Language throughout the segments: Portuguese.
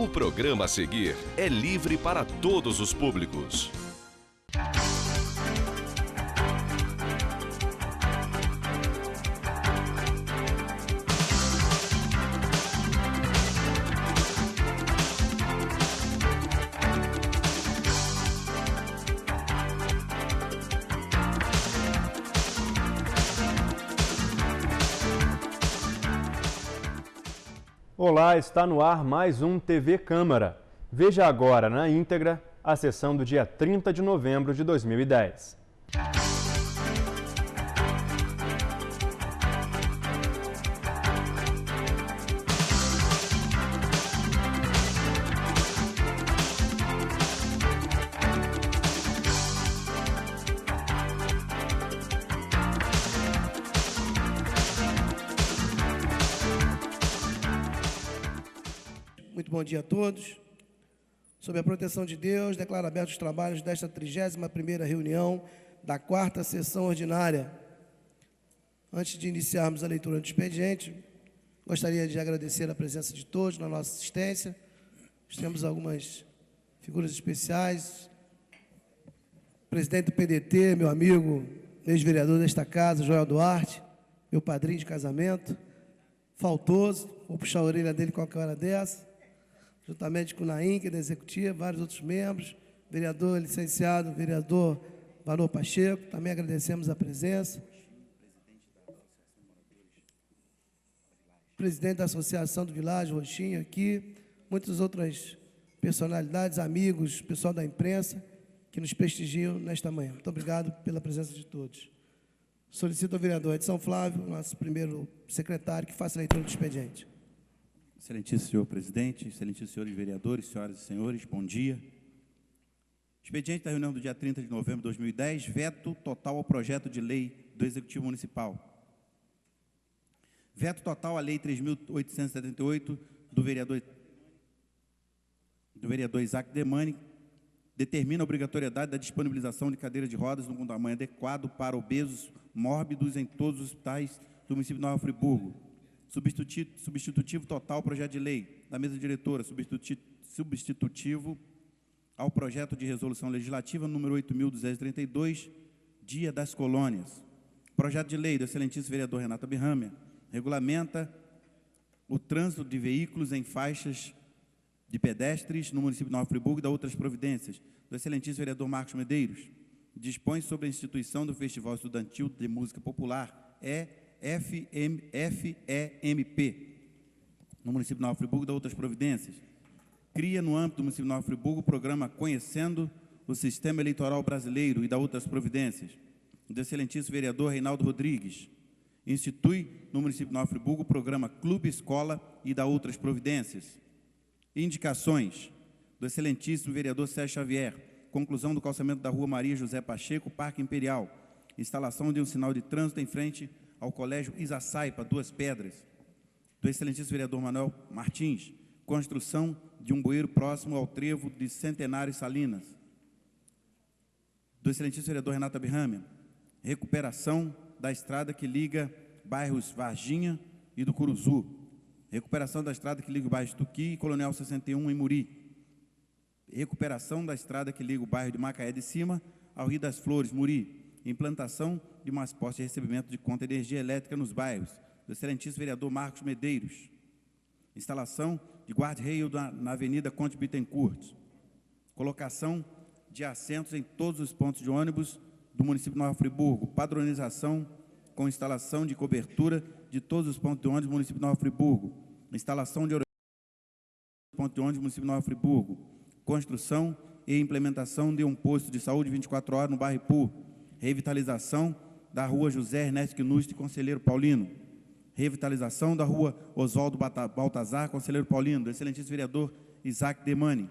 O programa a seguir é livre para todos os públicos. Olá, está no ar mais um TV Câmara. Veja agora na íntegra a sessão do dia 30 de novembro de 2010. Muito bom dia a todos. Sob a proteção de Deus, declaro abertos os trabalhos desta 31ª reunião da 4ª sessão ordinária. Antes de iniciarmos a leitura do expediente, gostaria de agradecer a presença de todos na nossa assistência. Nós temos algumas figuras especiais. Presidente do PDT, meu amigo, ex-vereador desta casa, Joel Duarte, meu padrinho de casamento, faltoso, vou puxar a orelha dele qualquer hora dessa, juntamente com o Naim, que é da executiva, vários outros membros, vereador licenciado, vereador Valor Pacheco, também agradecemos a presença. Presidente da Associação do Világio, Roxinho, aqui, muitas outras personalidades, amigos, pessoal da imprensa, que nos prestigiam nesta manhã. Muito obrigado pela presença de todos. Solicito ao vereador Edson Flávio, nosso primeiro secretário, que faça a leitura do expediente. Excelentíssimo senhor presidente, excelentíssimos senhores vereadores, senhoras e senhores, bom dia. Expediente da reunião do dia 30 de novembro de 2010, veto total ao projeto de lei do Executivo Municipal. Veto total à Lei 3.878 do vereador Isaac Demani, determina a obrigatoriedade da disponibilização de cadeiras de rodas num tamanho adequado para obesos mórbidos em todos os hospitais do município de Nova Friburgo. Substitutivo total ao projeto de lei da mesa diretora, substitutivo ao projeto de resolução legislativa número 8.232, Dia das Colônias. Projeto de lei do excelentíssimo vereador Renato Abraham regulamenta o trânsito de veículos em faixas de pedestres no município de Nova Friburgo e da outras providências, do excelentíssimo vereador Marcos Medeiros. Dispõe sobre a instituição do Festival Estudantil de Música Popular, FEMP, no município de Nova Friburgo e da outras providências. Cria, no âmbito do município de Nova Friburgo, o programa Conhecendo o Sistema Eleitoral Brasileiro e da outras providências, do excelentíssimo vereador Reinaldo Rodrigues. Institui, no município de Nova Friburgo, o programa Clube Escola e da outras providências. Indicações do excelentíssimo vereador Sérgio Xavier: conclusão do calçamento da rua Maria José Pacheco, Parque Imperial, instalação de um sinal de trânsito em frente ao Colégio Isaçaipa, Duas Pedras. Do excelentíssimo vereador Manuel Martins: construção de um bueiro próximo ao trevo de Centenário e Salinas. Do excelentíssimo vereador Renato Abraham: recuperação da estrada que liga bairros Varginha e do Curuzu. Recuperação da estrada que liga o bairro Tuqui e Colonial 61 em Muri. Recuperação da estrada que liga o bairro de Macaé de Cima ao Rio das Flores, Muri. Implantação de umas postes de recebimento de conta de energia elétrica nos bairros, do excelentíssimo vereador Marcos Medeiros. Instalação de guarda-reio na Avenida Conde Bittencourt. Colocação de assentos em todos os pontos de ônibus do município de Nova Friburgo. Padronização com instalação de cobertura de todos os pontos de ônibus do município de Nova Friburgo. Instalação de pontos de ônibus do município de Nova Friburgo. Construção e implementação de um posto de saúde 24 horas no bairro Ipu. Revitalização da rua José Ernesto Knust, Conselheiro Paulino. Revitalização da rua Oswaldo Baltazar, Conselheiro Paulino, do excelentíssimo vereador Isaac Demani.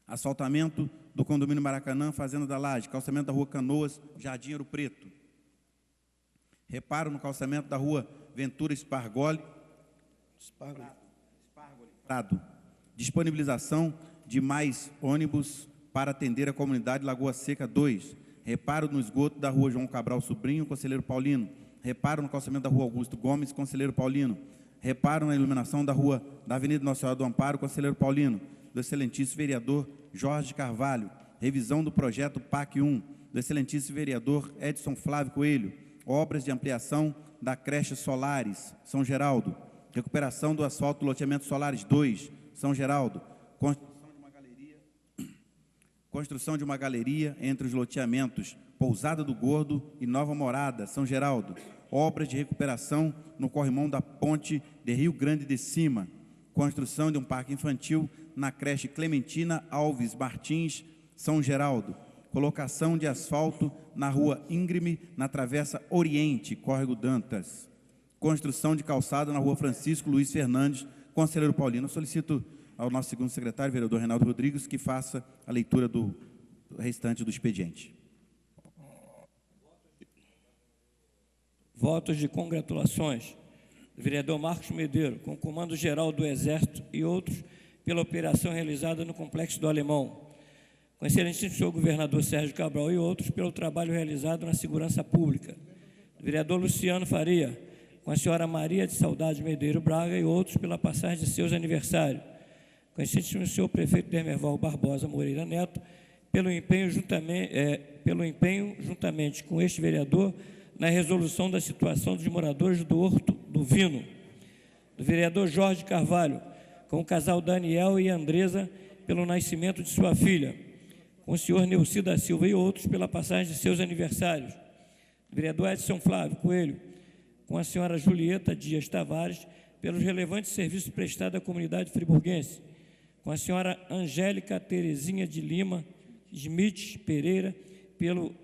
Asfaltamento do condomínio Maracanã, Fazenda da Laje, calçamento da rua Canoas, Jardim Ouro Preto. Reparo no calçamento da rua Ventura Espargoli, Prado. Disponibilização de mais ônibus para atender a comunidade Lagoa Seca 2. Reparo no esgoto da rua João Cabral Sobrinho, Conselheiro Paulino. Reparo no calçamento da rua Augusto Gomes, Conselheiro Paulino. reparo na iluminação da Avenida Nossa Senhora do Amparo, Conselheiro Paulino, do excelentíssimo vereador Jorge Carvalho, revisão do projeto PAC 1, do excelentíssimo vereador Edson Flávio Coelho, obras de ampliação da creche Solares, São Geraldo, recuperação do asfalto do loteamento Solares 2, São Geraldo, construção de uma galeria entre os loteamentos Pousada do Gordo e Nova Morada, São Geraldo, obras de recuperação no corrimão da ponte de Rio Grande de Cima, construção de um parque infantil na creche Clementina Alves Martins, São Geraldo, colocação de asfalto na rua Íngreme, na Travessa Oriente, Córrego Dantas, construção de calçada na rua Francisco Luiz Fernandes, Conselheiro Paulino. Eu solicito ao nosso segundo secretário, vereador Reinaldo Rodrigues, que faça a leitura do restante do expediente. Votos de congratulações do vereador Marcos Medeiro, com o Comando Geral do Exército e outros, pela operação realizada no Complexo do Alemão, com o excelentíssimo senhor governador Sérgio Cabral e outros, pelo trabalho realizado na segurança pública, do vereador Luciano Faria, com a senhora Maria de Saudade Medeiro Braga e outros, pela passagem de seus aniversários, com o excelentíssimo senhor prefeito Demerval Barbosa Moreira Neto, pelo empenho juntamente com este vereador na resolução da situação dos moradores do Horto do Vino, do vereador Jorge Carvalho, com o casal Daniel e Andresa, pelo nascimento de sua filha, com o senhor Neuci da Silva e outros, pela passagem de seus aniversários, do vereador Edson Flávio Coelho, com a senhora Julieta Dias Tavares, pelos relevantes serviços prestados à comunidade friburguense, com a senhora Angélica Terezinha de Lima Smith Pereira, pelo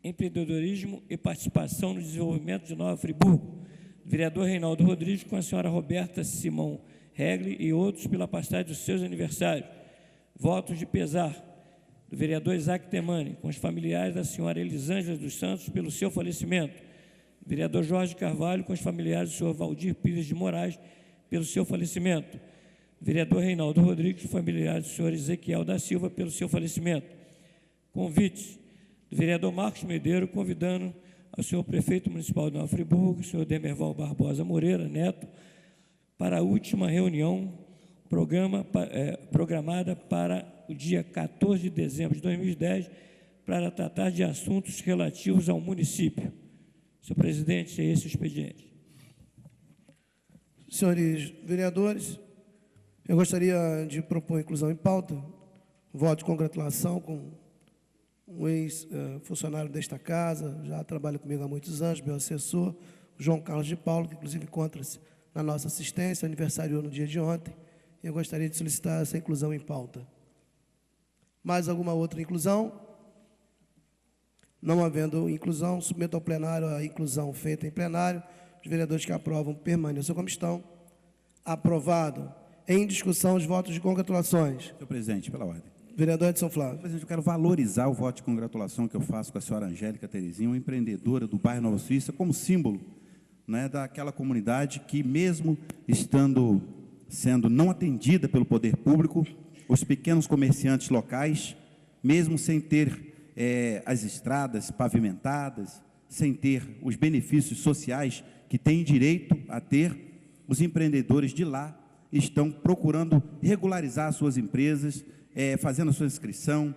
empreendedorismo e participação no desenvolvimento de Nova Friburgo, do vereador Reinaldo Rodrigues, com a senhora Roberta Simão Regli e outros, pela passagem dos seus aniversários. Votos de pesar do vereador Isaac Temani, com os familiares da senhora Elisângela dos Santos, pelo seu falecimento. Do vereador Jorge Carvalho, com os familiares do senhor Valdir Pires de Moraes, pelo seu falecimento. Do vereador Reinaldo Rodrigues, familiares do senhor Ezequiel da Silva, pelo seu falecimento. Convites do vereador Marcos Medeiro, convidando ao senhor prefeito municipal de Nova Friburgo, o senhor Demerval Barbosa Moreira Neto, para a última reunião programada para o dia 14 de dezembro de 2010, para tratar de assuntos relativos ao município. Senhor presidente, é esse o expediente. Senhores vereadores, eu gostaria de propor inclusão em pauta, voto de congratulação com um ex-funcionário desta casa, já trabalha comigo há muitos anos, meu assessor, João Carlos de Paulo, que inclusive encontra-se na nossa assistência, aniversariou no dia de ontem, e eu gostaria de solicitar essa inclusão em pauta. Mais alguma outra inclusão? Não havendo inclusão, submeto ao plenário a inclusão feita em plenário. Os vereadores que aprovam permaneçam como estão. Aprovado. Em discussão, os votos de congratulações. Senhor presidente, pela ordem. Vereador Edson Flávio. Senhor presidente, eu quero valorizar o voto de congratulação que eu faço com a senhora Angélica Terezinha, uma empreendedora do bairro Nova Suíça, como símbolo, né, daquela comunidade que, mesmo sendo não atendida pelo poder público, os pequenos comerciantes locais, mesmo sem ter as estradas pavimentadas, sem ter os benefícios sociais que têm direito a ter, os empreendedores de lá estão procurando regularizar suas empresas, fazendo a sua inscrição,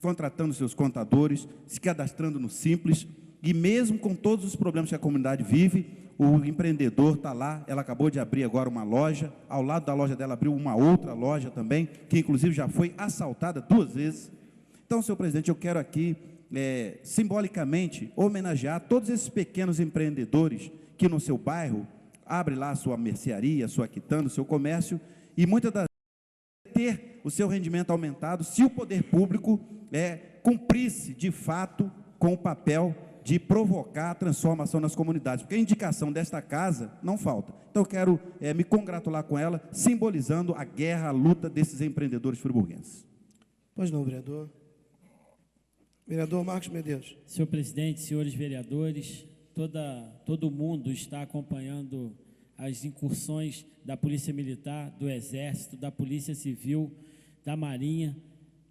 contratando seus contadores, se cadastrando no Simples, e mesmo com todos os problemas que a comunidade vive, o empreendedor está lá. Ela acabou de abrir agora uma loja, ao lado da loja dela abriu uma outra loja também, que inclusive já foi assaltada 2 vezes. Então, senhor presidente, eu quero aqui, simbolicamente, homenagear todos esses pequenos empreendedores que no seu bairro abrem lá a sua mercearia, a sua quitanda, o seu comércio, e muitas das vezes ter o seu rendimento aumentado se o poder público cumprisse, de fato, com o papel de provocar a transformação nas comunidades, porque a indicação desta casa não falta. Então, eu quero me congratular com ela, simbolizando a guerra, a luta desses empreendedores friburguenses. Pois não, vereador. Vereador Marcos Medeiros. Senhor presidente, senhores vereadores, todo mundo está acompanhando as incursões da Polícia Militar, do Exército, da Polícia Civil, da Marinha,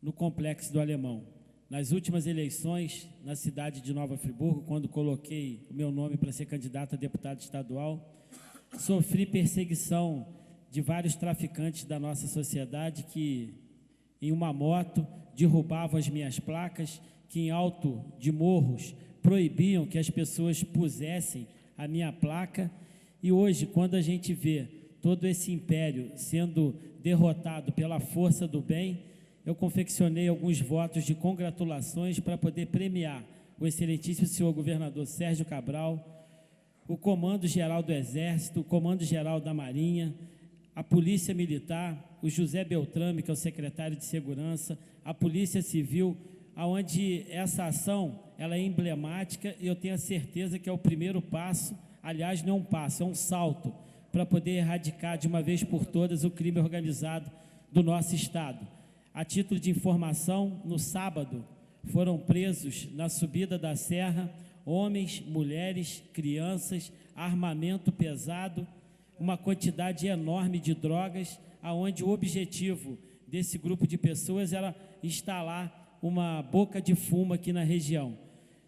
no Complexo do Alemão. Nas últimas eleições, na cidade de Nova Friburgo, quando coloquei o meu nome para ser candidato a deputado estadual, sofri perseguição de vários traficantes da nossa sociedade que, em uma moto, derrubavam as minhas placas, que em alto de morros proibiam que as pessoas pusessem a minha placa. E hoje, quando a gente vê todo esse império sendo derrotado pela força do bem, eu confeccionei alguns votos de congratulações para poder premiar o excelentíssimo senhor governador Sérgio Cabral, o Comando-Geral do Exército, o Comando-Geral da Marinha, a Polícia Militar, o José Beltrame, que é o secretário de Segurança, a Polícia Civil, onde essa ação ela é emblemática e eu tenho a certeza que é o primeiro passo, aliás, não é um passo, é um salto, para poder erradicar de uma vez por todas o crime organizado do nosso Estado. A título de informação, no sábado, foram presos na subida da serra homens, mulheres, crianças, armamento pesado, uma quantidade enorme de drogas, aonde o objetivo desse grupo de pessoas era instalar uma boca de fumo aqui na região.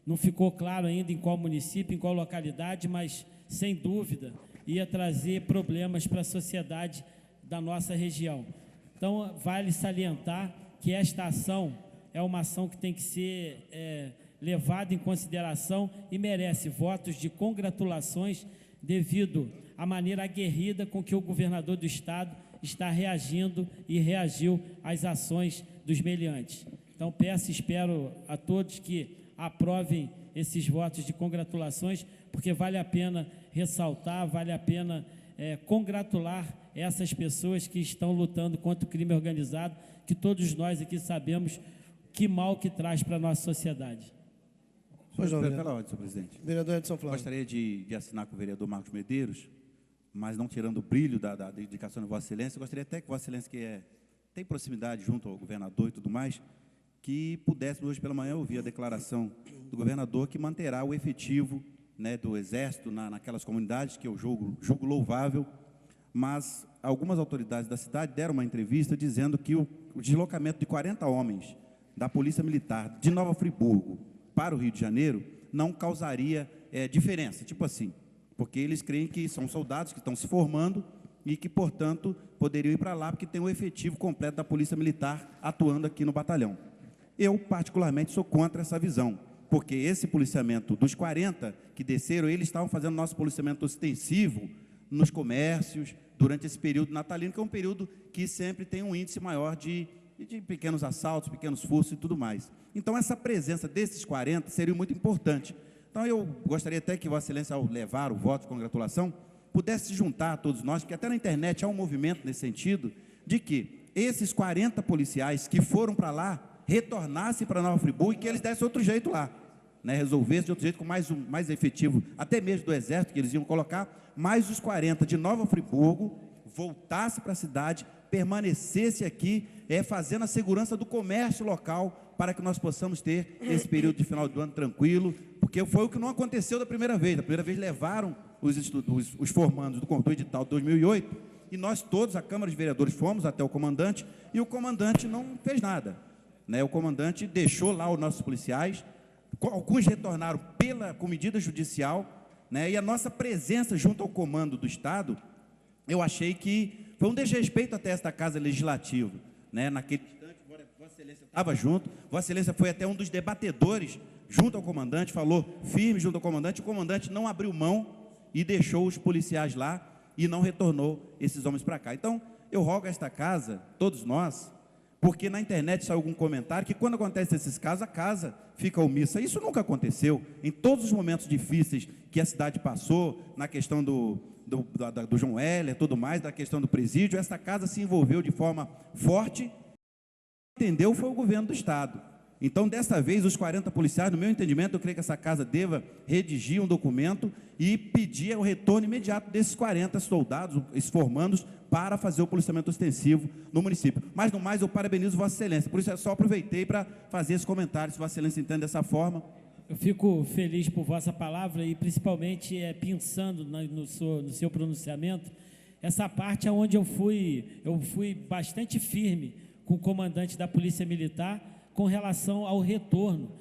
Não ficou claro ainda em qual município, em qual localidade, mas, sem dúvida, ia trazer problemas para a sociedade da nossa região. Então, vale salientar que esta ação é uma ação que tem que ser levada em consideração e merece votos de congratulações devido à maneira aguerrida com que o governador do Estado está reagindo e reagiu às ações dos meliantes. Então, peço e espero a todos que aprovem esses votos de congratulações, porque vale a pena ressaltar, vale a pena congratular essas pessoas que estão lutando contra o crime organizado, que todos nós aqui sabemos que mal que traz para a nossa sociedade. Pois não, Pela ordem, senhor presidente. Vereador Edson Flávio. Gostaria de assinar com o vereador Marcos Medeiros, mas não tirando o brilho da dedicação de Vossa Excelência, gostaria até que Vossa Excelência, que tem proximidade junto ao governador e tudo mais, que pudesse hoje pela manhã ouvir a declaração do governador que manterá o efetivo, né, do Exército naquelas comunidades, que eu julgo louvável, mas algumas autoridades da cidade deram uma entrevista dizendo que o deslocamento de 40 homens da Polícia Militar de Nova Friburgo para o Rio de Janeiro não causaria diferença, tipo assim, porque eles creem que são soldados que estão se formando e que, portanto, poderiam ir para lá porque tem o efetivo completo da Polícia Militar atuando aqui no batalhão. Eu, particularmente, sou contra essa visão, porque esse policiamento dos 40 que desceram, eles estavam fazendo nosso policiamento ostensivo nos comércios, durante esse período natalino, que é um período que sempre tem um índice maior de pequenos assaltos, pequenos furtos e tudo mais. Então, essa presença desses 40 seria muito importante. Então, eu gostaria até que Vossa Excelência, ao levar o voto de congratulação, pudesse se juntar a todos nós, porque até na internet há um movimento nesse sentido, de que esses 40 policiais que foram para lá, retornassem para Nova Friburgo e que eles dessem outro jeito lá, né, resolvessem de outro jeito com mais efetivo, até mesmo do Exército, que eles iam colocar, mais os 40 de Nova Friburgo, voltasse para a cidade, permanecesse aqui, fazendo a segurança do comércio local, para que nós possamos ter esse período de final do ano tranquilo, porque foi o que não aconteceu da primeira vez. Da primeira vez levaram os formandos do edital de 2008, e nós todos, a Câmara de Vereadores, fomos até o comandante, e o comandante não fez nada, né? O comandante deixou lá os nossos policiais, alguns retornaram com medida judicial, né? E a nossa presença junto ao comando do Estado, eu achei que foi um desrespeito até esta Casa Legislativa, né? Naquele instante, Vossa Excelência estava junto, Vossa Excelência foi até um dos debatedores junto ao comandante, falou firme junto ao comandante, o comandante não abriu mão e deixou os policiais lá e não retornou esses homens para cá. Então, eu rogo a esta casa, todos nós, porque na internet saiu algum comentário que quando acontece esses casos, a casa fica omissa. Isso nunca aconteceu. Em todos os momentos difíceis que a cidade passou, na questão do João Heller, tudo mais, da questão do presídio, essa casa se envolveu de forma forte. Entendeu foi o governo do Estado. Então, dessa vez, os 40 policiais, no meu entendimento, eu creio que essa casa deva redigir um documento e pedir o retorno imediato desses 40 soldados, esses formandos, para fazer o policiamento ostensivo no município. Mas, no mais, eu parabenizo Vossa Excelência. Por isso, eu só aproveitei para fazer esse comentário, se Vossa Excelência entende dessa forma. Eu fico feliz por vossa palavra e, principalmente, pensando no seu pronunciamento, essa parte onde eu fui bastante firme com o comandante da Polícia Militar com relação ao retorno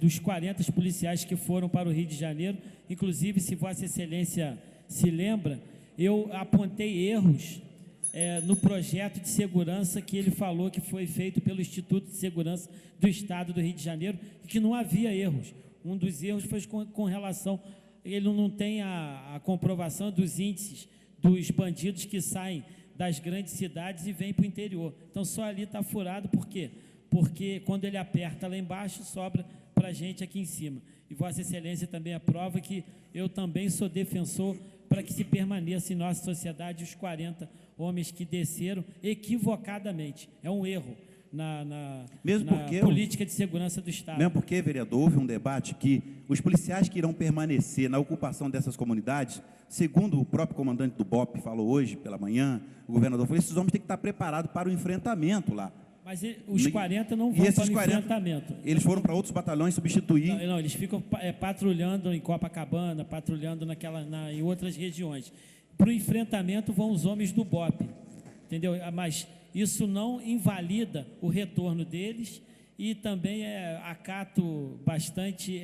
dos 40 policiais que foram para o Rio de Janeiro. Inclusive, se Vossa Excelência se lembra, eu apontei erros no projeto de segurança que ele falou que foi feito pelo Instituto de Segurança do Estado do Rio de Janeiro, e que não havia erros. Um dos erros foi com relação, ele não tem a comprovação dos índices dos bandidos que saem das grandes cidades e vêm para o interior. Então, só ali está furado, por quê? Porque quando ele aperta lá embaixo, sobra para a gente aqui em cima. E Vossa Excelência também aprova que eu também sou defensor para que se permaneça em nossa sociedade os 40 homens que desceram equivocadamente. É um erro na política de segurança do Estado. Mesmo porque, vereador, houve um debate que os policiais que irão permanecer na ocupação dessas comunidades, segundo o próprio comandante do BOP falou hoje pela manhã, o governador falou, esses homens têm que estar preparados para o enfrentamento lá. Mas os 40 não vão para o enfrentamento. Eles foram para outros batalhões substituir? Não, eles ficam patrulhando em Copacabana, patrulhando em outras regiões. Para o enfrentamento vão os homens do BOP, entendeu? Mas isso não invalida o retorno deles, e também acato bastante,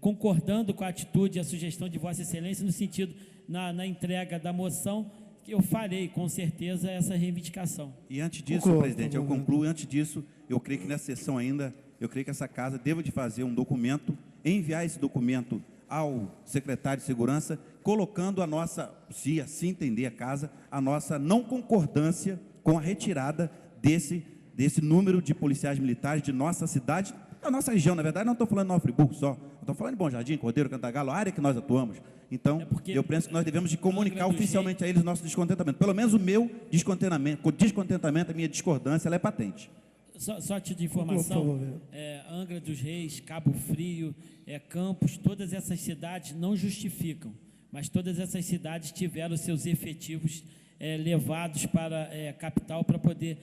concordando com a atitude e a sugestão de Vossa Excelência, no sentido, na entrega da moção, que eu farei, com certeza, essa reivindicação. E antes disso, presidente, eu concluo, antes disso, eu creio que nessa sessão ainda, eu creio que essa casa deva de fazer um documento, enviar esse documento ao secretário de Segurança, colocando a nossa, se assim entender a casa, a nossa não concordância com a retirada desse número de policiais militares de nossa cidade, da nossa região. Na verdade, não estou falando de Nova Friburgo só, estou falando de Bom Jardim, Cordeiro, Cantagalo, a área que nós atuamos. Então, eu penso que nós devemos de comunicar oficialmente a eles o nosso descontentamento. Pelo menos o meu descontentamento, a minha discordância, ela é patente. Só título de informação, Angra dos Reis, Cabo Frio, Campos, todas essas cidades não justificam, mas todas essas cidades tiveram seus efetivos levados para a capital para poder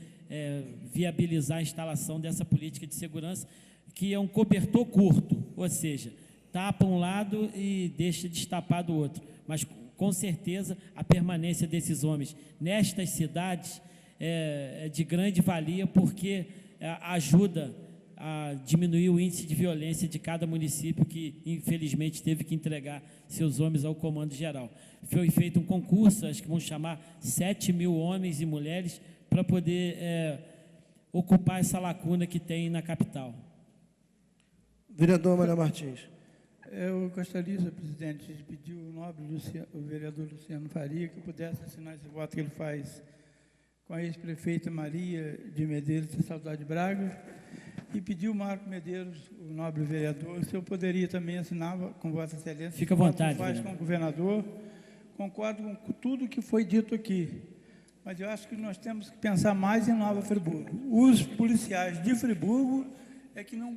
viabilizar a instalação dessa política de segurança, que é um cobertor curto, ou seja, tapa um lado e deixa destapado o outro, mas com certeza a permanência desses homens nestas cidades é de grande valia, porque ajuda a diminuir o índice de violência de cada município que, infelizmente, teve que entregar seus homens ao comando geral. Foi feito um concurso, acho que vão chamar 7.000 homens e mulheres para poder ocupar essa lacuna que tem na capital. Vereador Maria Martins. Eu gostaria, senhor presidente, de pedir o vereador Luciano Faria que pudesse assinar esse voto que ele faz com a ex-prefeita Maria de Medeiros de Saudade Braga, e pedir o Marco Medeiros, o nobre vereador, se eu poderia também assinar com Vossa Excelência. Fica à vontade. Faz com o governador. Concordo com tudo que foi dito aqui, mas eu acho que nós temos que pensar mais em Nova Friburgo. Os policiais de Friburgo é que não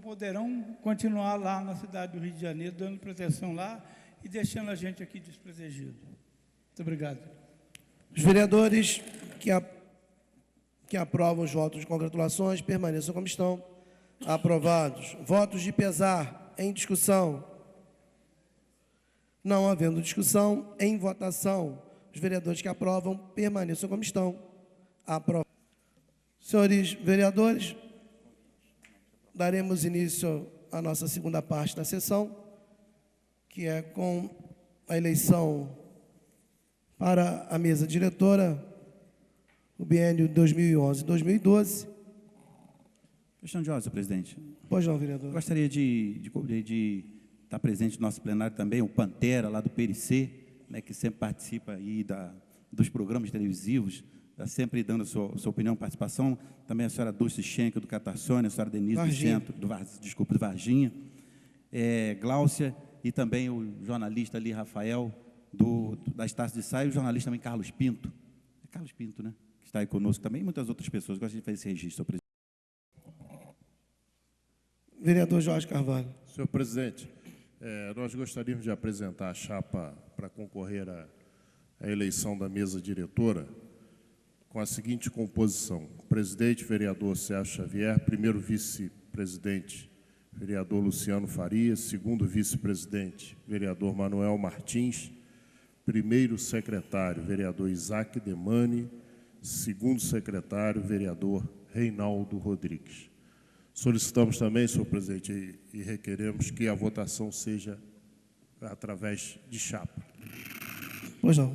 poderão continuar lá na cidade do Rio de Janeiro, dando proteção lá e deixando a gente aqui desprotegido. Muito obrigado. Os vereadores que aprovam os votos de congratulações permaneçam como estão. Aprovados. Votos de pesar em discussão. Não havendo discussão, em votação. Os vereadores que aprovam permaneçam como estão. Aprovados. Senhores vereadores, daremos início à nossa segunda parte da sessão, que é com a eleição para a mesa diretora, o biênio 2011-2012. Questão de ordem, senhor presidente. Pois não, vereador. Gostaria de estar presente no nosso plenário também, o Pantera, lá do PRC, né, que sempre participa aí dos programas televisivos, está sempre dando a sua opinião, participação. Também a senhora Dulce Schenck, do Catarsônia, a senhora Denise Varginha. do Centro, do Varginha, Gláucia, e também o jornalista ali, Rafael, da Estácio de Sá, e o jornalista também, Carlos Pinto. É Carlos Pinto, né? Que está aí conosco também, e muitas outras pessoas. Gostaria de fazer esse registro, senhor presidente. Vereador Jorge Carvalho. Senhor presidente, nós gostaríamos de apresentar a chapa para concorrer à eleição da mesa diretora com a seguinte composição: presidente, vereador Sérgio Xavier; primeiro vice-presidente, vereador Luciano Faria; segundo vice-presidente, vereador Manuel Martins; primeiro secretário, vereador Isaac Demani; segundo secretário, vereador Reinaldo Rodrigues. Solicitamos também, senhor presidente, e requeremos que a votação seja através de chapa. Pois não.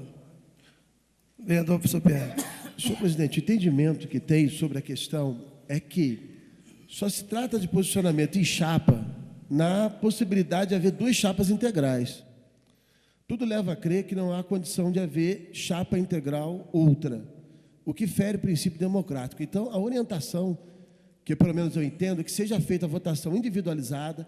Vereador professor Pierre. Senhor presidente, o entendimento que tem sobre a questão é que só se trata de posicionamento em chapa na possibilidade de haver duas chapas integrais. Tudo leva a crer que não há condição de haver chapa integral outra, o que fere o princípio democrático. Então, a orientação, que pelo menos eu entendo, é que seja feita a votação individualizada,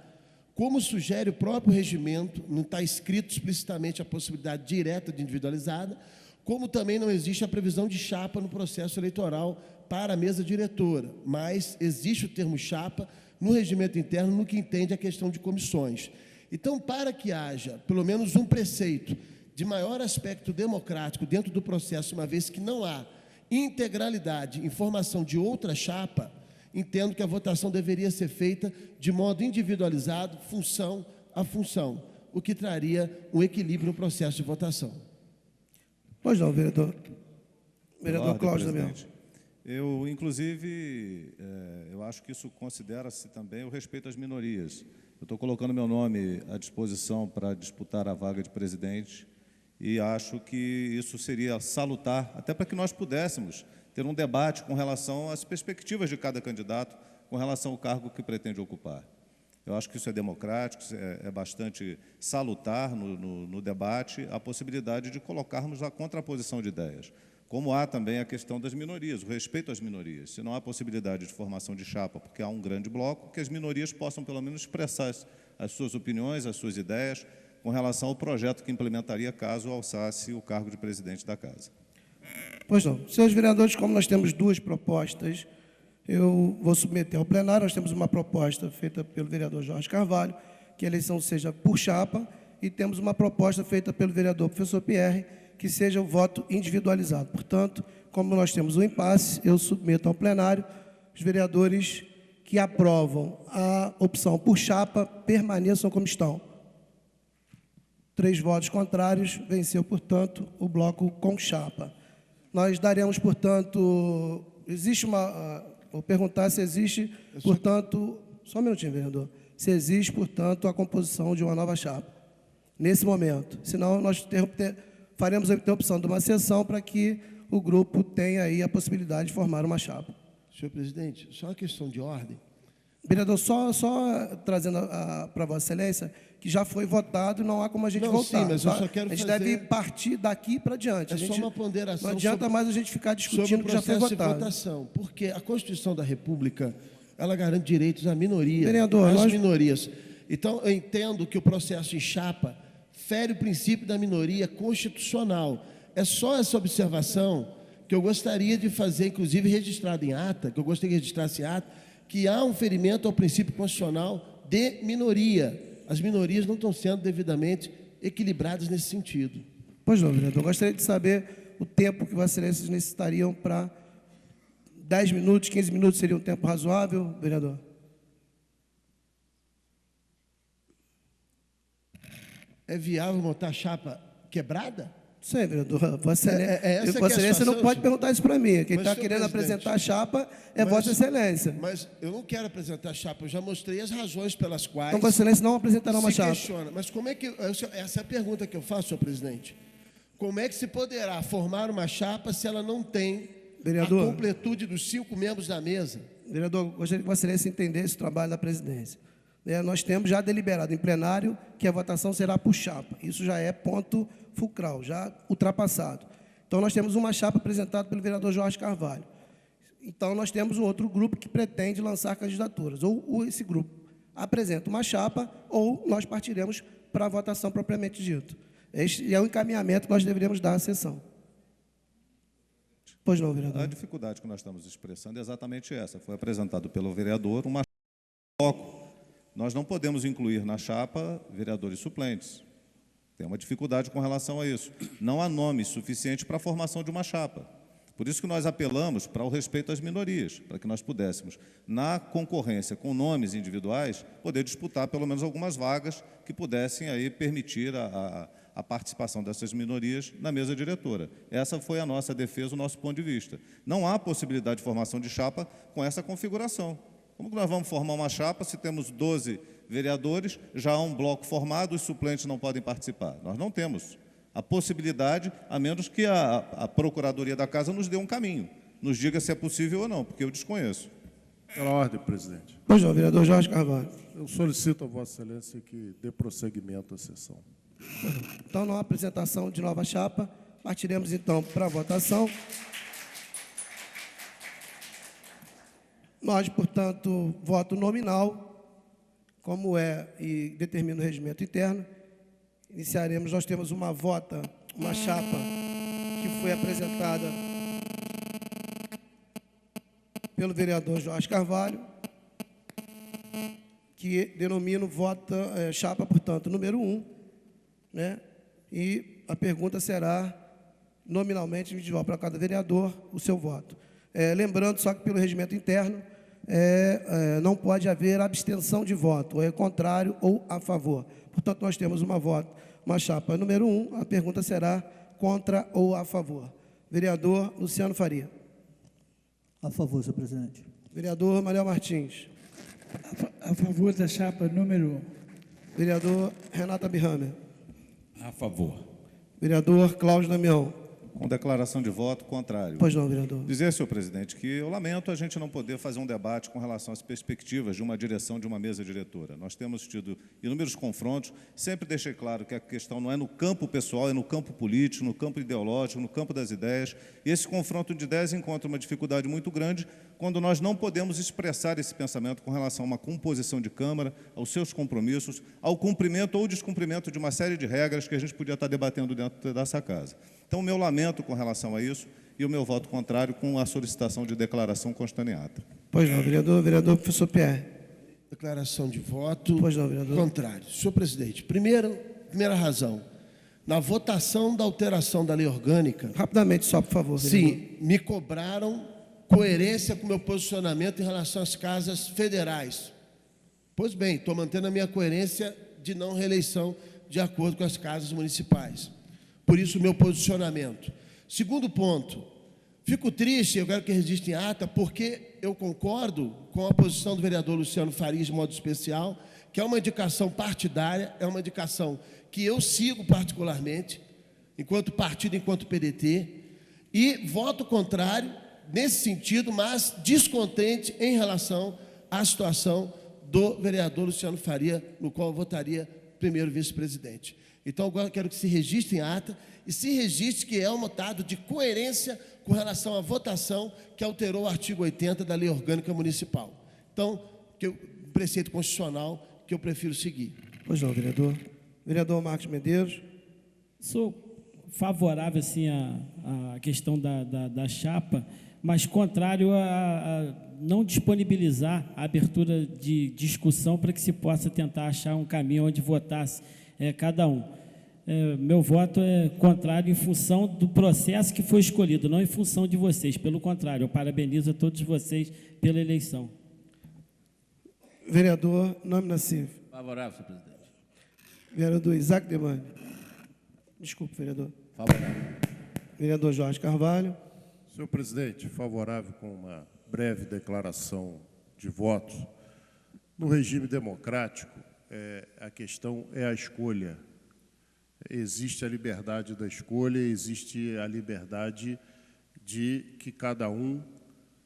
como sugere o próprio regimento, não está escrito explicitamente a possibilidade direta de individualizada, como também não existe a previsão de chapa no processo eleitoral para a mesa diretora, mas existe o termo chapa no regimento interno no que entende a questão de comissões. Então, para que haja pelo menos um preceito de maior aspecto democrático dentro do processo, uma vez que não há integralidade em formação de outra chapa, entendo que a votação deveria ser feita de modo individualizado, função a função, o que traria um equilíbrio no processo de votação. Pois não, vereador. Vereador Cláudio Damião. Eu, inclusive, eu acho que isso considera-se também o respeito às minorias. Eu estou colocando meu nome à disposição para disputar a vaga de presidente e acho que isso seria salutar, até para que nós pudéssemos ter um debate com relação às perspectivas de cada candidato, com relação ao cargo que pretende ocupar. Eu acho que isso é democrático, é bastante salutar no debate a possibilidade de colocarmos a contraposição de ideias. Como há também a questão das minorias, o respeito às minorias. Se não há possibilidade de formação de chapa, porque há um grande bloco, que as minorias possam, pelo menos, expressar as suas opiniões, as suas ideias, com relação ao projeto que implementaria caso alçasse o cargo de presidente da Casa. Pois não. Senhores vereadores, como nós temos duas propostas, eu vou submeter ao plenário. Nós temos uma proposta feita pelo vereador Jorge Carvalho, que a eleição seja por chapa, e temos uma proposta feita pelo vereador professor Pierre, que seja o voto individualizado. Portanto, como nós temos um impasse, eu submeto ao plenário. Os vereadores que aprovam a opção por chapa permaneçam como estão. 3 votos contrários, venceu, portanto, o bloco com chapa. Nós daremos, portanto, vou perguntar se existe, portanto, só um minutinho, vereador, se existe, portanto, a composição de uma nova chapa, nesse momento. Senão, nós faremos a interrupção de uma sessão para que o grupo tenha aí a possibilidade de formar uma chapa. Senhor presidente, só uma questão de ordem. Vereador, só trazendo para Vossa Excelência, que já foi votado e não há como a gente voltar. Sim, mas eu só quero a gente fazer... deve partir daqui para diante. Só uma ponderação. Não adianta mais a gente ficar discutindo o que já foi votado. De votação, porque a Constituição da República, ela garante direitos à minoria, vereador, às minorias. Então, eu entendo que o processo em chapa fere o princípio da minoria constitucional. É só essa observação que eu gostaria de fazer, inclusive registrado em ata, que eu gostaria que registrasse em ata, que há um ferimento ao princípio constitucional de minoria. As minorias não estão sendo devidamente equilibradas nesse sentido. Pois não, vereador. Gostaria de saber o tempo que Vossas Excelências necessitariam para 10 minutos, 15 minutos seria um tempo razoável, vereador? É viável montar chapa quebrada? Sim, vereador. Vossa Excelência, Vossa Excelência não pode perguntar isso para mim. Quem está querendo apresentar a chapa é Vossa Excelência. Mas eu não quero apresentar a chapa, eu já mostrei as razões pelas quais... Então, Vossa Excelência não apresentará uma chapa. Questiona. Mas como é que... Essa é a pergunta que eu faço, senhor presidente. Como é que se poderá formar uma chapa se ela não tem vereador, a completude dos 5 membros da mesa? Vereador, gostaria que Vossa Excelência entendesse o trabalho da presidência. Nós temos já deliberado em plenário que a votação será por chapa. Isso já é ponto fulcral, já ultrapassado. Então, nós temos uma chapa apresentada pelo vereador Jorge Carvalho. Então, nós temos um outro grupo que pretende lançar candidaturas. Ou esse grupo apresenta uma chapa, ou nós partiremos para a votação propriamente dito. Este é o encaminhamento que nós deveríamos dar à sessão. Pois não, vereador. A dificuldade que nós estamos expressando é exatamente essa. Foi apresentado pelo vereador uma chapa. Nós não podemos incluir na chapa vereadores suplentes. Tem uma dificuldade com relação a isso. Não há nome suficiente para a formação de uma chapa. Por isso que nós apelamos para o respeito às minorias, para que nós pudéssemos, na concorrência com nomes individuais, poder disputar pelo menos algumas vagas que pudessem aí permitir a participação dessas minorias na mesa diretora. Essa foi a nossa defesa, o nosso ponto de vista. Não há possibilidade de formação de chapa com essa configuração. Como que nós vamos formar uma chapa se temos 12 vereadores, já há um bloco formado, os suplentes não podem participar? Nós não temos a possibilidade, a menos que a Procuradoria da Casa nos dê um caminho, nos diga se é possível ou não, porque eu desconheço. Pela ordem, presidente. Pois não, vereador Jorge Carvalho. Eu solicito a Vossa Excelência que dê prosseguimento à sessão. Então, não há apresentação de nova chapa. Partiremos, então, para a votação. Nós, portanto, voto nominal, como é e determina o regimento interno. Iniciaremos, nós temos uma chapa que foi apresentada pelo vereador Jorge Carvalho, que denomino chapa, portanto, número 1, né? E a pergunta será, nominalmente, individual para cada vereador, o seu voto. Lembrando só que pelo regimento interno, não pode haver abstenção de voto, ou é contrário ou a favor. Portanto, nós temos uma chapa número 1, a pergunta será contra ou a favor. Vereador Luciano Faria. A favor, senhor presidente. Vereador Manuel Martins. A favor da chapa número 1. Vereador Renata Bihammer. A favor. Vereador Cláudio Damião. Com declaração de voto contrário. Pois não, vereador. Dizer, senhor presidente, que eu lamento a gente não poder fazer um debate com relação às perspectivas de uma direção de uma mesa diretora. Nós temos tido inúmeros confrontos, sempre deixei claro que a questão não é no campo pessoal, é no campo político, no campo ideológico, no campo das ideias. E esse confronto de ideias encontra uma dificuldade muito grande quando nós não podemos expressar esse pensamento com relação a uma composição de Câmara, aos seus compromissos, ao cumprimento ou descumprimento de uma série de regras que a gente podia estar debatendo dentro dessa casa. Então, o meu lamento com relação a isso e o meu voto contrário com a solicitação de declaração constando em ata. Pois não, vereador. Vereador professor Pierre. Declaração de voto Pois não, vereador. contrário. Senhor presidente, primeira razão. Na votação da alteração da lei orgânica... Rapidamente, só, por favor, vereador. Sim, me cobraram coerência com o meu posicionamento em relação às casas federais. Pois bem, estou mantendo a minha coerência de não reeleição de acordo com as casas municipais. Por isso, o meu posicionamento. Segundo ponto, fico triste, eu quero que registre em ata, porque eu concordo com a posição do vereador Luciano Faria, de modo especial, que é uma indicação partidária, é uma indicação que eu sigo particularmente, enquanto partido, enquanto PDT, e voto contrário nesse sentido, mas descontente em relação à situação do vereador Luciano Faria, no qual eu votaria primeiro vice-presidente. Então, agora eu quero que se registre em ata e se registre que é um notado de coerência com relação à votação que alterou o artigo 80 da Lei Orgânica Municipal. Então, preceito constitucional que eu prefiro seguir. Pois não, vereador. Vereador Marcos Medeiros. Sou favorável, assim, à questão da chapa, mas contrário a não disponibilizar a abertura de discussão para que se possa tentar achar um caminho onde votasse cada um. Meu voto é contrário em função do processo que foi escolhido, não em função de vocês. Pelo contrário, eu parabenizo a todos vocês pela eleição. Vereador Nome Nassif. Favorável, senhor presidente. Vereador Isaac Demani. Desculpe, vereador. Favorável. Vereador Jorge Carvalho. Senhor presidente, favorável com uma breve declaração de votos. No regime democrático, a questão é a escolha. Existe a liberdade da escolha, existe a liberdade de que cada um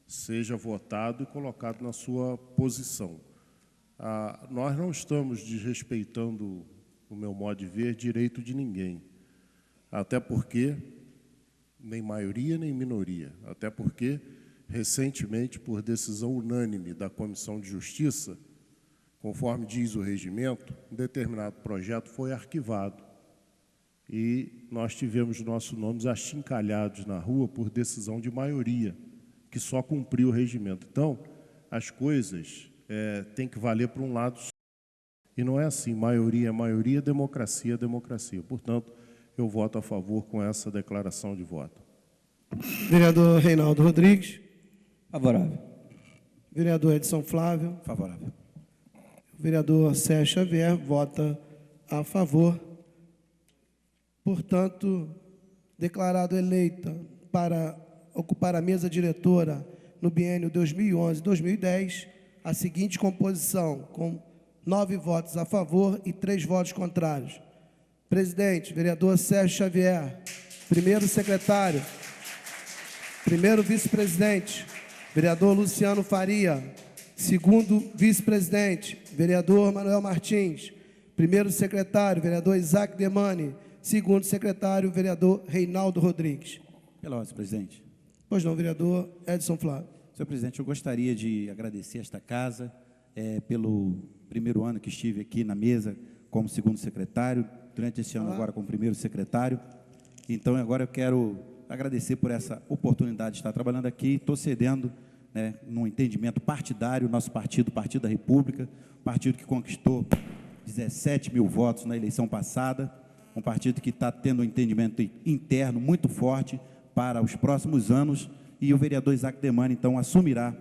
seja votado e colocado na sua posição. Nós não estamos desrespeitando, no meu modo de ver, direito de ninguém. Até porque, nem maioria nem minoria, até porque, recentemente, por decisão unânime da Comissão de Justiça, conforme diz o regimento, um determinado projeto foi arquivado. E nós tivemos nossos nomes achincalhados na rua por decisão de maioria, que só cumpriu o regimento. Então, as coisas têm que valer para um lado só. E não é assim, maioria é maioria, democracia é democracia. Portanto, eu voto a favor com essa declaração de voto. Vereador Reinaldo Rodrigues. Favorável. Vereador Edson Flávio. Favorável. Vereador Sérgio Xavier vota a favor. Portanto, declarado eleita para ocupar a mesa diretora no biênio 2011-2010, a seguinte composição, com 9 votos a favor e 3 votos contrários. Presidente, vereador Sérgio Xavier. Primeiro secretário. Primeiro vice-presidente, vereador Luciano Faria. Segundo vice-presidente, vereador Manuel Martins. Primeiro secretário, vereador Isaac Demani. Segundo secretário, vereador Reinaldo Rodrigues. Pela ordem, presidente. Pois não, vereador Edson Flávio. Senhor presidente, eu gostaria de agradecer esta casa pelo primeiro ano que estive aqui na mesa como segundo secretário, durante esse ano agora como primeiro secretário. Então, agora eu quero agradecer por essa oportunidade de estar trabalhando aqui. Estou cedendo, num entendimento partidário, nosso partido, o Partido da República, partido que conquistou 17 mil votos na eleição passada, um partido que está tendo um entendimento interno muito forte para os próximos anos, e o vereador Isaac Demani, então, assumirá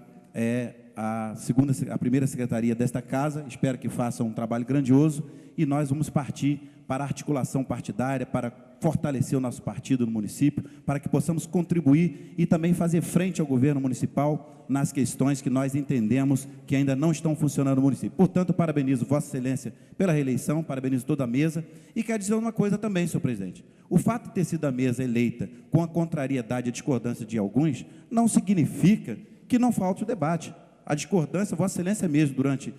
a primeira secretaria desta casa. Espero que faça um trabalho grandioso, e nós vamos partir para a articulação partidária, para fortalecer o nosso partido no município, para que possamos contribuir e também fazer frente ao governo municipal nas questões que nós entendemos que ainda não estão funcionando no município. Portanto, parabenizo Vossa Excelência pela reeleição, parabenizo toda a mesa, e quero dizer uma coisa também, senhor presidente. O fato de ter sido a mesa eleita com a contrariedade e a discordância de alguns, não significa que não falte o debate. A discordância, Vossa Excelência mesmo, durante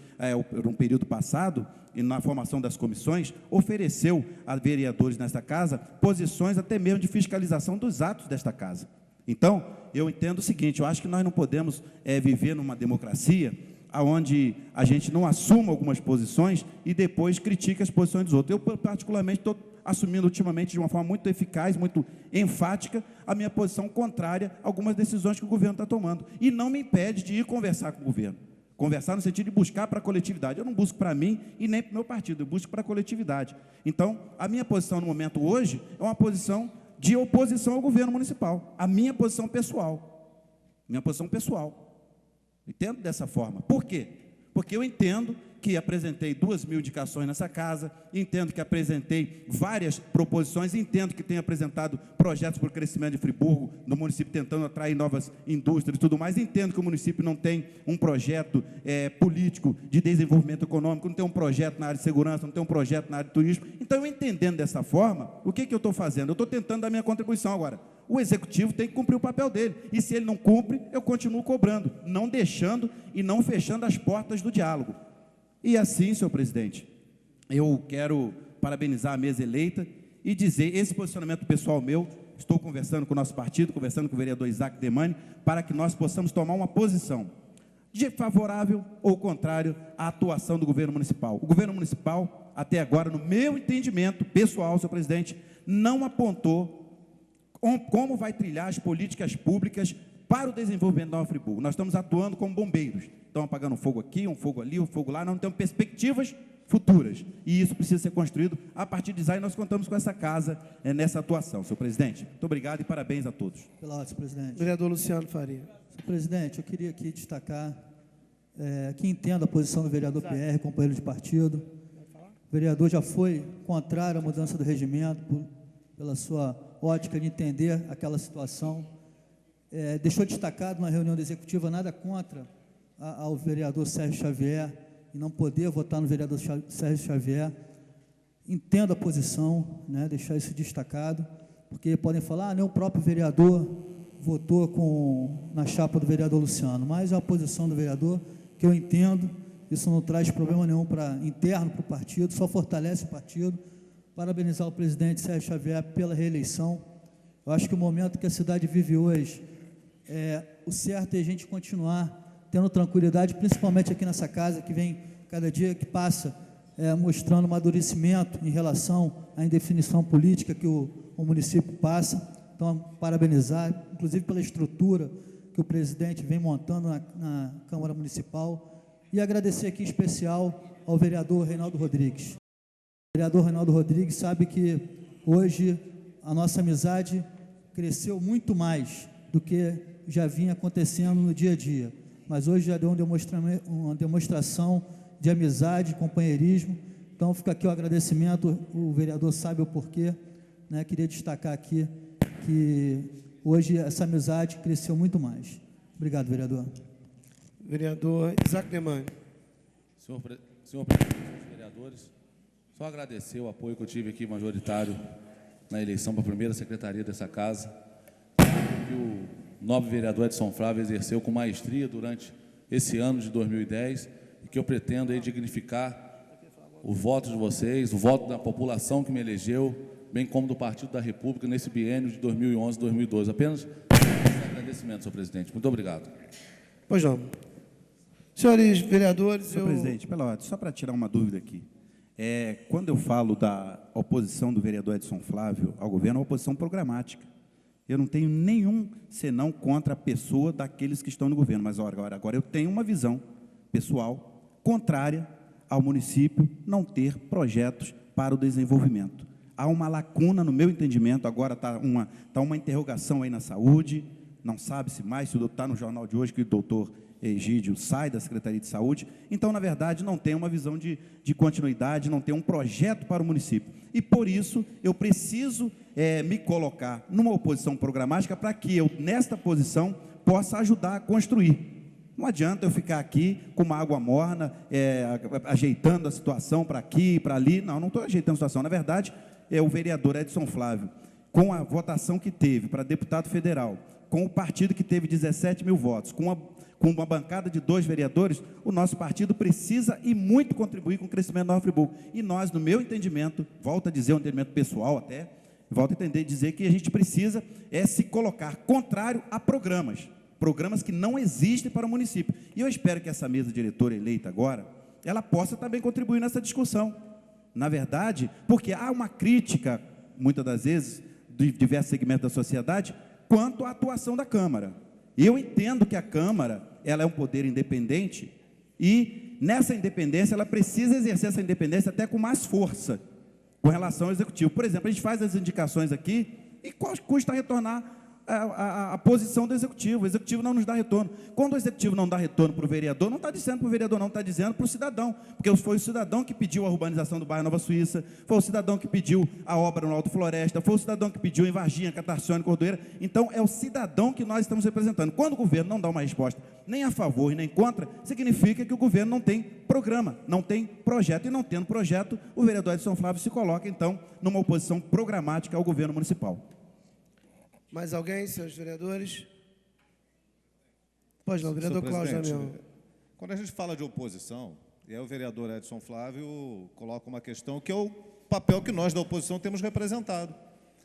um período passado, e na formação das comissões, ofereceu a vereadores nesta casa posições até mesmo de fiscalização dos atos desta casa. Então, eu entendo o seguinte, eu acho que nós não podemos viver numa democracia onde a gente não assuma algumas posições e depois critica as posições dos outros. Eu, particularmente, estou assumindo ultimamente de uma forma muito eficaz, muito enfática, a minha posição contrária a algumas decisões que o governo está tomando. E não me impede de ir conversar com o governo. Conversar no sentido de buscar para a coletividade. Eu não busco para mim e nem para o meu partido, eu busco para a coletividade. Então, a minha posição no momento hoje é uma posição de oposição ao governo municipal. A minha posição pessoal. Minha posição pessoal. Entendo dessa forma. Por quê? Porque eu entendo que apresentei 2.000 indicações nessa casa, entendo que apresentei várias proposições, entendo que tenho apresentado projetos para o crescimento de Friburgo, no município tentando atrair novas indústrias e tudo mais, entendo que o município não tem um projeto político de desenvolvimento econômico, não tem um projeto na área de segurança, não tem um projeto na área de turismo. Então, eu entendendo dessa forma, o que eu estou fazendo? Eu estou tentando dar minha contribuição agora. O executivo tem que cumprir o papel dele, e se ele não cumpre, eu continuo cobrando, não deixando e não fechando as portas do diálogo. E assim, senhor presidente, eu quero parabenizar a mesa eleita e dizer, esse posicionamento pessoal meu, estou conversando com o nosso partido, conversando com o vereador Isaac Demani, para que nós possamos tomar uma posição de favorável ou contrário à atuação do governo municipal. O governo municipal, até agora, no meu entendimento pessoal, senhor presidente, não apontou como vai trilhar as políticas públicas para o desenvolvimento da Nova Friburgo. Nós estamos atuando como bombeiros. Estão apagando um fogo aqui, um fogo ali, um fogo lá, não temos perspectivas futuras. E isso precisa ser construído a partir de design. Nós contamos com essa casa nessa atuação, senhor presidente. Muito obrigado e parabéns a todos. Pela ordem, senhor presidente. Vereador Luciano Faria. Senhor presidente, eu queria aqui destacar que entendo a posição do vereador PR, companheiro de partido. O vereador já foi contrário à mudança do regimento, pela sua ótica de entender aquela situação. Deixou destacado na reunião da executiva nada contra ao vereador Sérgio Xavier e não poder votar no vereador Sérgio Xavier. Entendo a posição, deixar isso destacado, porque podem falar, nem o próprio vereador votou na chapa do vereador Luciano, mas é a posição do vereador que eu entendo, isso não traz problema nenhum interno para o partido, só fortalece o partido. Parabenizar o presidente Sérgio Xavier pela reeleição. Eu acho que o momento que a cidade vive hoje, o certo é a gente continuar tendo tranquilidade, principalmente aqui nessa casa, que vem, cada dia que passa, mostrando amadurecimento em relação à indefinição política que o município passa. Então, parabenizar, inclusive pela estrutura que o presidente vem montando na Câmara Municipal, e agradecer aqui em especial ao vereador Reinaldo Rodrigues. O vereador Reinaldo Rodrigues sabe que hoje a nossa amizade cresceu muito mais do que já vinha acontecendo no dia a dia, mas hoje já deu uma demonstração de amizade, companheirismo. Então fica aqui o agradecimento, o vereador sabe o porquê, queria destacar aqui que hoje essa amizade cresceu muito mais. Obrigado, vereador. Vereador Isaac Demani. Senhor presidente, vereadores, Só agradecer o apoio que eu tive aqui, majoritário, na eleição para a primeira secretaria dessa casa, que o nobre vereador Edson Flávio exerceu com maestria durante esse ano de 2010 e que eu pretendo aí dignificar o voto de vocês, o voto da população que me elegeu, bem como do Partido da República nesse biênio de 2011 e 2012. Apenas agradecimento, senhor presidente. Muito obrigado. Pois não. Senhores vereadores, Senhor presidente, pela ordem, só para tirar uma dúvida aqui. Quando eu falo da oposição do vereador Edson Flávio ao governo, é uma oposição programática. Eu não tenho nenhum senão contra a pessoa daqueles que estão no governo, mas agora eu tenho uma visão pessoal contrária ao município não ter projetos para o desenvolvimento. Há uma lacuna no meu entendimento, agora está uma interrogação aí na saúde, não sabe-se mais, se está no jornal de hoje que o doutor Egídio sai da Secretaria de Saúde. Então, na verdade, não tem uma visão de continuidade, não tem um projeto para o município. E, por isso, eu preciso me colocar numa oposição programática para que eu, nesta posição, possa ajudar a construir. Não adianta eu ficar aqui com uma água morna, ajeitando a situação para aqui, para ali. Não estou ajeitando a situação. Na verdade, o vereador Edson Flávio, com a votação que teve para deputado federal, com o partido que teve 17 mil votos, com uma bancada de 2 vereadores, o nosso partido precisa e muito contribuir com o crescimento do Nova Friburgo. E nós, no meu entendimento, volto a dizer, um entendimento pessoal até, volto a dizer que a gente precisa se colocar contrário a programas que não existem para o município. E eu espero que essa mesa diretora eleita agora, ela possa também contribuir nessa discussão. Na verdade, porque há uma crítica, muitas das vezes, de diversos segmentos da sociedade, quanto à atuação da Câmara. Eu entendo que a Câmara, ela é um poder independente e, nessa independência, ela precisa exercer essa independência até com mais força com relação ao Executivo. Por exemplo, a gente faz as indicações aqui e qual custa retornar a posição do Executivo. O Executivo não nos dá retorno. Quando o Executivo não dá retorno para o vereador, não está dizendo para o vereador, não, está dizendo para o cidadão, porque foi o cidadão que pediu a urbanização do bairro Nova Suíça, foi o cidadão que pediu a obra no Alto Floresta, foi o cidadão que pediu em Varginha, Catarcione, Cordoeira. Então, é o cidadão que nós estamos representando. Quando o governo não dá uma resposta nem a favor e nem contra, significa que o governo não tem programa, não tem projeto, e não tendo projeto, o vereador Edson Flávio se coloca, então, numa oposição programática ao governo municipal. Mais alguém, senhores vereadores? Pois não, vereador Cláudio Damião. Quando a gente fala de oposição, e aí o vereador Edson Flávio coloca uma questão que é o papel que nós da oposição temos representado.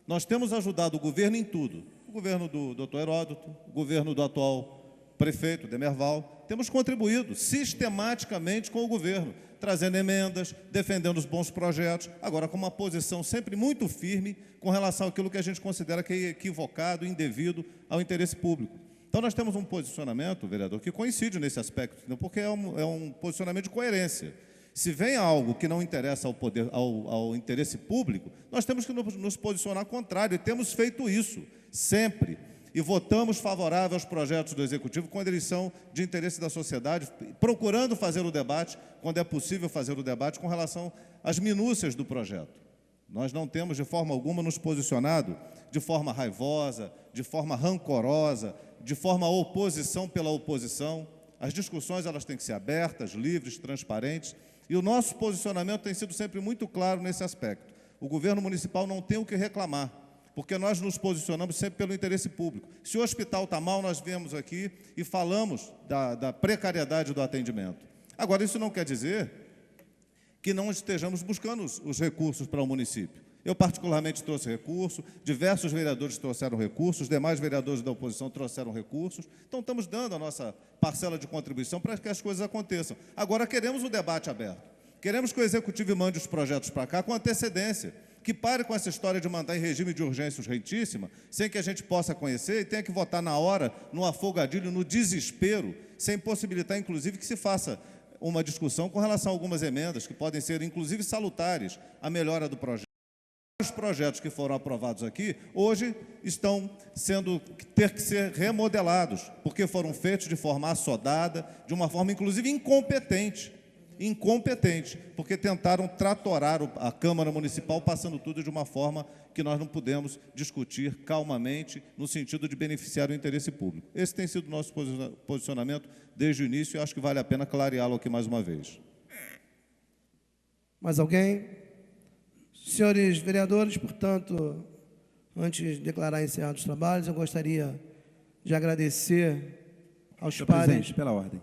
Nós temos ajudado o governo em tudo. O governo do doutor Heródoto, o governo do atual prefeito, Demerval, temos contribuído sistematicamente com o governo, trazendo emendas, defendendo os bons projetos, agora com uma posição sempre muito firme com relação àquilo que a gente considera que é equivocado, indevido ao interesse público. Então, nós temos um posicionamento, vereador, que coincide nesse aspecto, porque é um posicionamento de coerência. Se vem algo que não interessa ao interesse público, nós temos que nos posicionar contrário, e temos feito isso sempre. E votamos favorável aos projetos do Executivo quando eles são de interesse da sociedade, procurando fazer o debate, quando é possível fazer o debate, com relação às minúcias do projeto. Nós não temos, de forma alguma, nos posicionado de forma raivosa, de forma rancorosa, de forma oposição pela oposição. As discussões elas têm que ser abertas, livres, transparentes, e o nosso posicionamento tem sido sempre muito claro nesse aspecto. O governo municipal não tem o que reclamar, porque nós nos posicionamos sempre pelo interesse público. Se o hospital está mal, nós viemos aqui e falamos da precariedade do atendimento. Agora, isso não quer dizer que não estejamos buscando os recursos para o município. Eu, particularmente, trouxe recurso, diversos vereadores trouxeram recursos, os demais vereadores da oposição trouxeram recursos. Então, estamos dando a nossa parcela de contribuição para que as coisas aconteçam. Agora, queremos o debate aberto. Queremos que o Executivo mande os projetos para cá com antecedência, que pare com essa história de mandar em regime de urgência urgentíssima, sem que a gente possa conhecer e tenha que votar na hora, no afogadilho, no desespero, sem possibilitar, inclusive, que se faça uma discussão com relação a algumas emendas, que podem ser, inclusive, salutares à melhora do projeto. Os projetos que foram aprovados aqui, hoje, estão ter que ser remodelados, porque foram feitos de forma assodada, de uma forma, inclusive, incompetente, porque tentaram tratorar a Câmara Municipal, passando tudo de uma forma que nós não pudemos discutir calmamente, no sentido de beneficiar o interesse público. Esse tem sido o nosso posicionamento desde o início, e acho que vale a pena clareá-lo aqui mais uma vez. Mais alguém? Senhores vereadores, portanto, antes de declarar encerrados os trabalhos, eu gostaria de agradecer aos Senhor pares... presidente, pela ordem.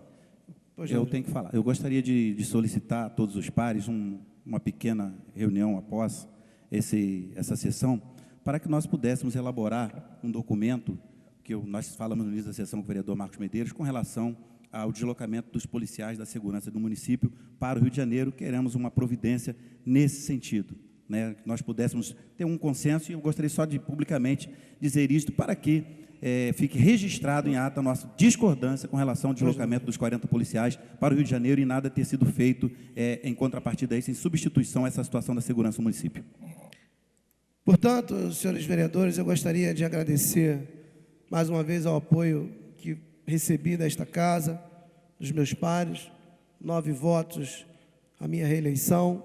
Pois Eu não. tenho que falar. Eu gostaria de solicitar a todos os pares uma pequena reunião após essa sessão, para que nós pudéssemos elaborar um documento que nós falamos no início da sessão com o vereador Marcos Medeiros, com relação ao deslocamento dos policiais da segurança do município para o Rio de Janeiro. Queremos uma providência nesse sentido, né? Nós pudéssemos ter um consenso, e eu gostaria só de publicamente dizer isto para que fique registrado em ata a nossa discordância com relação ao deslocamento dos 40 policiais para o Rio de Janeiro e nada ter sido feito em contrapartida a isso, em substituição a essa situação da segurança do município. Portanto, senhores vereadores, eu gostaria de agradecer mais uma vez ao apoio que recebi desta casa, dos meus pares, 9 votos à minha reeleição.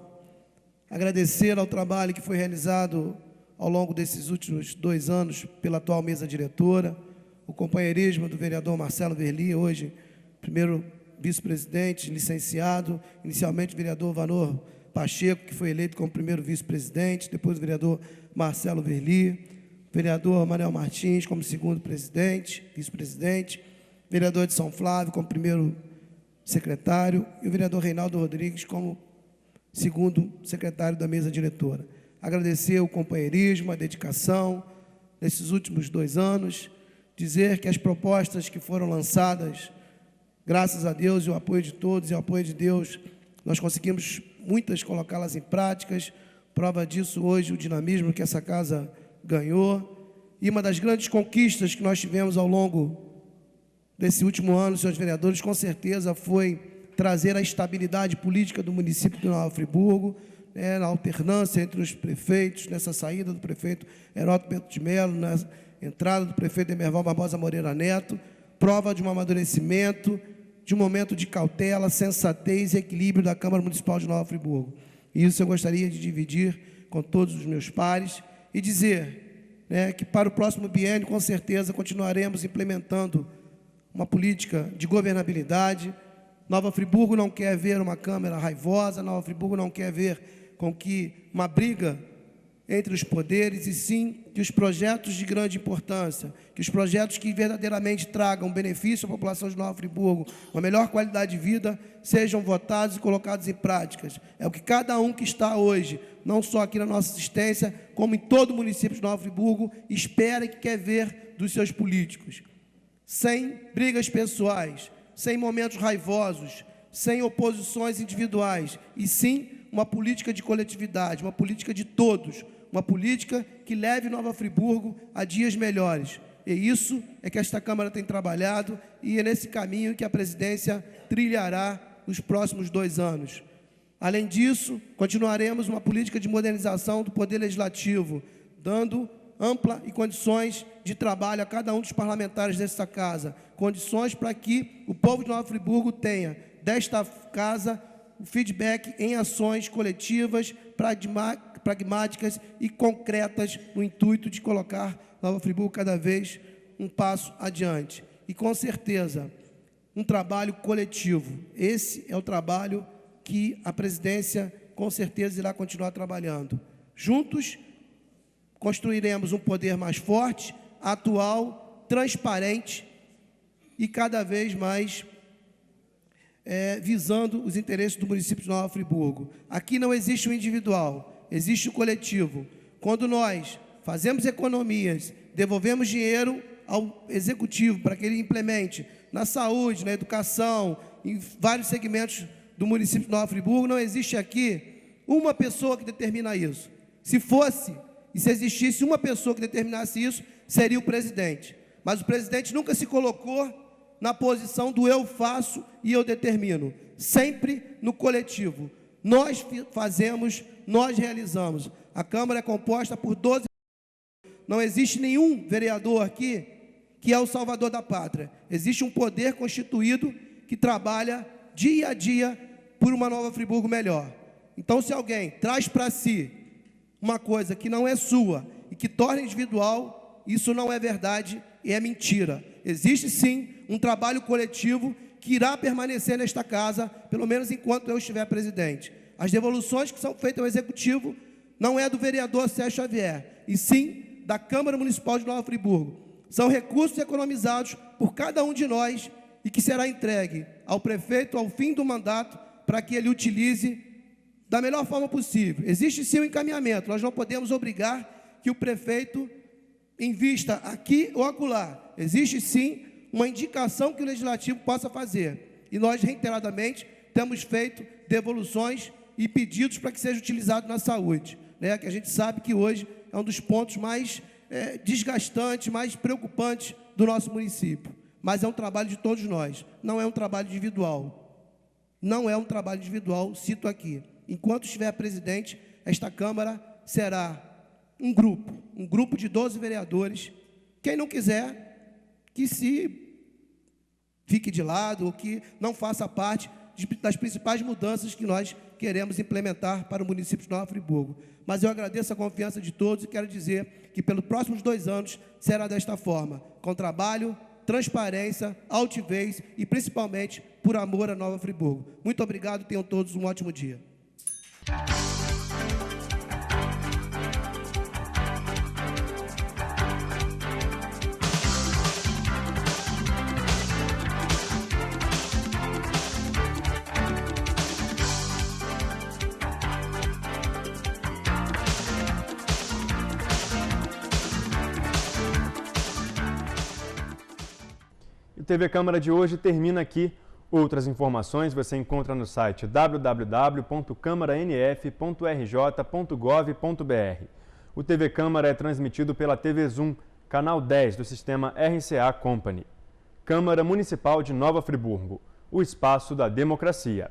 Agradecer ao trabalho que foi realizado ao longo desses últimos 2 anos pela atual mesa diretora, o companheirismo do vereador Marcelo Verli, hoje primeiro vice-presidente, licenciado, inicialmente o vereador Vanor Pacheco, que foi eleito como primeiro vice-presidente, depois o vereador Marcelo Verli, vereador Manuel Martins como segundo presidente, vice-presidente, vereador de São Flávio como primeiro secretário e o vereador Reinaldo Rodrigues como segundo secretário da mesa diretora. Agradecer o companheirismo, a dedicação nesses últimos 2 anos, dizer que as propostas que foram lançadas, graças a Deus e o apoio de todos e o apoio de Deus, nós conseguimos muitas colocá-las em práticas. Prova disso hoje o dinamismo que essa casa ganhou. E uma das grandes conquistas que nós tivemos ao longo desse último ano, senhores vereadores, com certeza foi trazer a estabilidade política do município de Nova Friburgo, na alternância entre os prefeitos, nessa saída do prefeito Heródoto Bento de Melo, na entrada do prefeito Emerval Barbosa Moreira Neto, prova de um amadurecimento, de um momento de cautela, sensatez e equilíbrio da Câmara Municipal de Nova Friburgo. E isso eu gostaria de dividir com todos os meus pares e dizer, que para o próximo biênio, com certeza, continuaremos implementando uma política de governabilidade. Nova Friburgo não quer ver uma Câmara raivosa, Nova Friburgo não quer ver com que uma briga entre os poderes, e sim que os projetos de grande importância, que os projetos que verdadeiramente tragam benefício à população de Nova Friburgo, uma melhor qualidade de vida, sejam votados e colocados em práticas. É o que cada um que está hoje, não só aqui na nossa assistência, como em todo o município de Nova Friburgo, espera e que quer ver dos seus políticos. Sem brigas pessoais, sem momentos raivosos, sem oposições individuais, e sim uma política de coletividade, uma política de todos, uma política que leve Nova Friburgo a dias melhores. E isso é que esta Câmara tem trabalhado, e é nesse caminho que a presidência trilhará nos próximos 2 anos. Além disso, continuaremos uma política de modernização do Poder Legislativo, dando ampla e condições de trabalho a cada um dos parlamentares desta casa, condições para que o povo de Nova Friburgo tenha, desta casa, o feedback em ações coletivas, pragmáticas e concretas, no intuito de colocar Nova Friburgo cada vez um passo adiante. E, com certeza, um trabalho coletivo. Esse é o trabalho que a presidência, com certeza, irá continuar trabalhando. Juntos, construiremos um poder mais forte, atual, transparente e cada vez mais visando os interesses do município de Nova Friburgo. Aqui não existe o individual, existe o coletivo. Quando nós fazemos economias, devolvemos dinheiro ao executivo para que ele implemente na saúde, na educação, em vários segmentos do município de Nova Friburgo, não existe aqui uma pessoa que determina isso. Se fosse, e se existisse uma pessoa que determinasse isso, seria o presidente. Mas o presidente nunca se colocou na posição do eu faço e eu determino, sempre no coletivo. Nós fazemos, nós realizamos. A Câmara é composta por 12. Não existe nenhum vereador aqui que é o salvador da pátria. Existe um poder constituído que trabalha dia a dia por uma Nova Friburgo melhor. Então, se alguém traz para si uma coisa que não é sua e que torna individual, isso não é verdade e é mentira. Existe sim um trabalho coletivo que irá permanecer nesta casa, pelo menos enquanto eu estiver presidente. As devoluções que são feitas ao executivo não é do vereador Sérgio Xavier, e sim da Câmara Municipal de Nova Friburgo. São recursos economizados por cada um de nós e que será entregue ao prefeito ao fim do mandato para que ele utilize da melhor forma possível. Existe sim um encaminhamento, nós não podemos obrigar que o prefeito invista aqui ou acolá. Existe sim uma indicação que o Legislativo possa fazer. E nós, reiteradamente, temos feito devoluções e pedidos para que seja utilizado na saúde, né? Que a gente sabe que hoje é um dos pontos mais desgastantes, mais preocupantes do nosso município. Mas é um trabalho de todos nós, não é um trabalho individual. Não é um trabalho individual, cito aqui. Enquanto estiver presidente, esta Câmara será um grupo de 12 vereadores. Quem não quiser, que se fique de lado ou que não faça parte das principais mudanças que nós queremos implementar para o município de Nova Friburgo. Mas eu agradeço a confiança de todos e quero dizer que pelos próximos 2 anos será desta forma, com trabalho, transparência, altivez e principalmente por amor a Nova Friburgo. Muito obrigado, tenham todos um ótimo dia. O TV Câmara de hoje termina aqui. Outras informações você encontra no site www.câmaranf.rj.gov.br. O TV Câmara é transmitido pela TV Zoom, canal 10 do sistema RCA Company. Câmara Municipal de Nova Friburgo, o espaço da democracia.